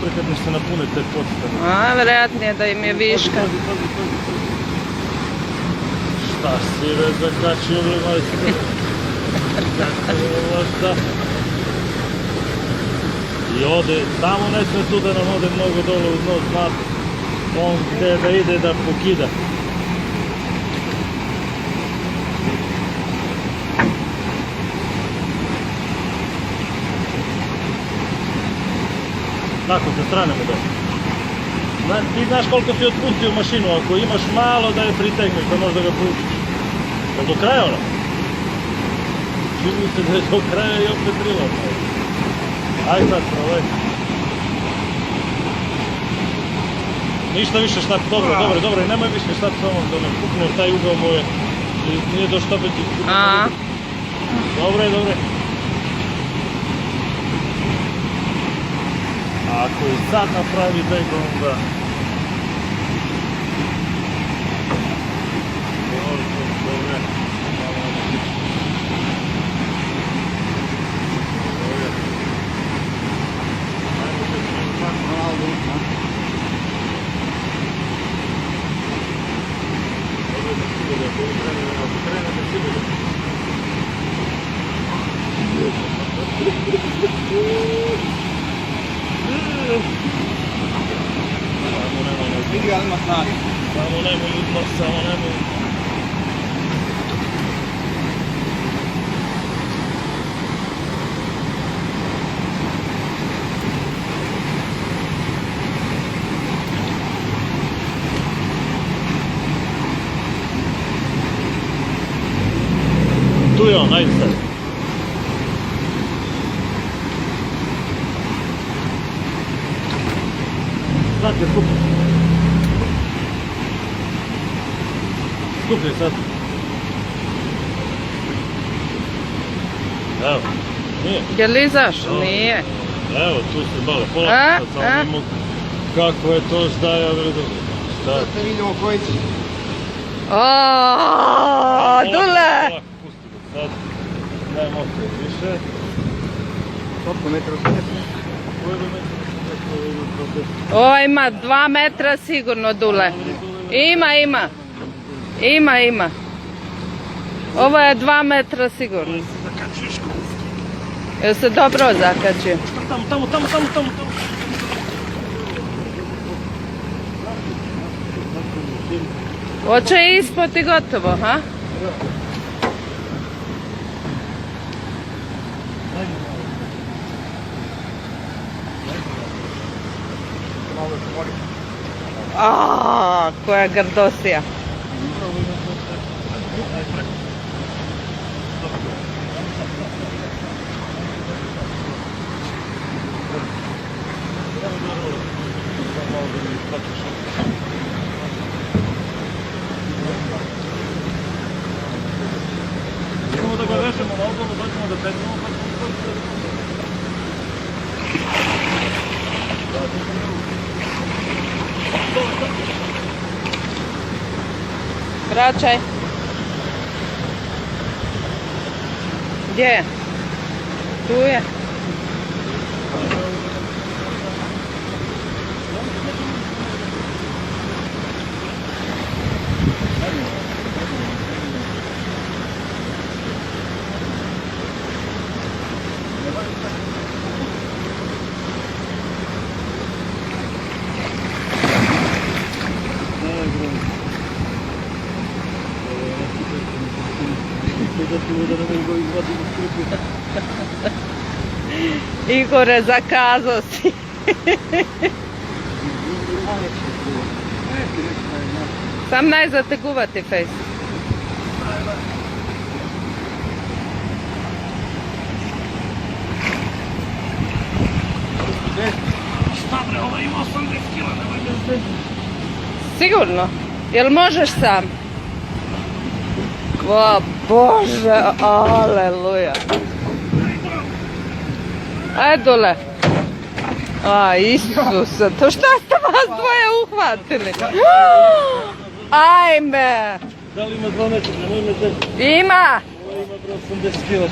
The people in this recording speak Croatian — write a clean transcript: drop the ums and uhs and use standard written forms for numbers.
bude kad mi se napune te podstane. A, vjerojatnije da im je viška. Šta si već zakačio, bre, majstor? Šta? I ode, samo ne sme tu da nam ode mnogo dole uz nos, znate. On gde da ide da pokida. Tako, sa strane mu da. Ti znaš koliko si otpustio mašinu, ako imaš malo da je pritegneš, da možda ga pustiš. Je do kraja ono? Čini se da je do kraja i opet prilaz. Aj sad, probaj. Ništa više štap, dobro, i nemoj više štap samo da ne pukneš taj ugao moje. Nije do štapeti. Dobre. Ako i sad napravi dego, onda... Dobre. Samo nemoj ljudno, samo nemoj. Tu je on, ajde sad. Znate, skupljaj sad. Evo, nije. Je li izašao? Nije. Evo, tu se bale, polako sad, samo ne mogu. Kako je to ždaja, vredo. Šta? Sad te vidimo koji će. Oooo, Dule! Pusti ga sad. Daj motor više. Koliko metra u svijetu? Koji bi metar? Ovo ima 2 metra sigurno, Dule. Ima. Ovo je 2 metra sigurno. Jel se dobro zakačio? Tamo. Hoće ispod i gotovo, ha? Aaaa, koja grdosija. Idemo da ga vežemo na obalu, dođemo da petimo, pa ćemo Vraćaj. Gdje je? Tu je. Igore, zakazao si. Sam najzad te guvati fejs. Šta bre, ova ima 80 kila, nemoj da se... Sigurno? Jel možeš sam? O Bože, aleluja. Ajde dole. A, Isuse, to šta ste vas dvoje uhvatili? Ajme. Da li ima 2 metra, nemoj me zeti. Ima. Ovo ima 80 kila.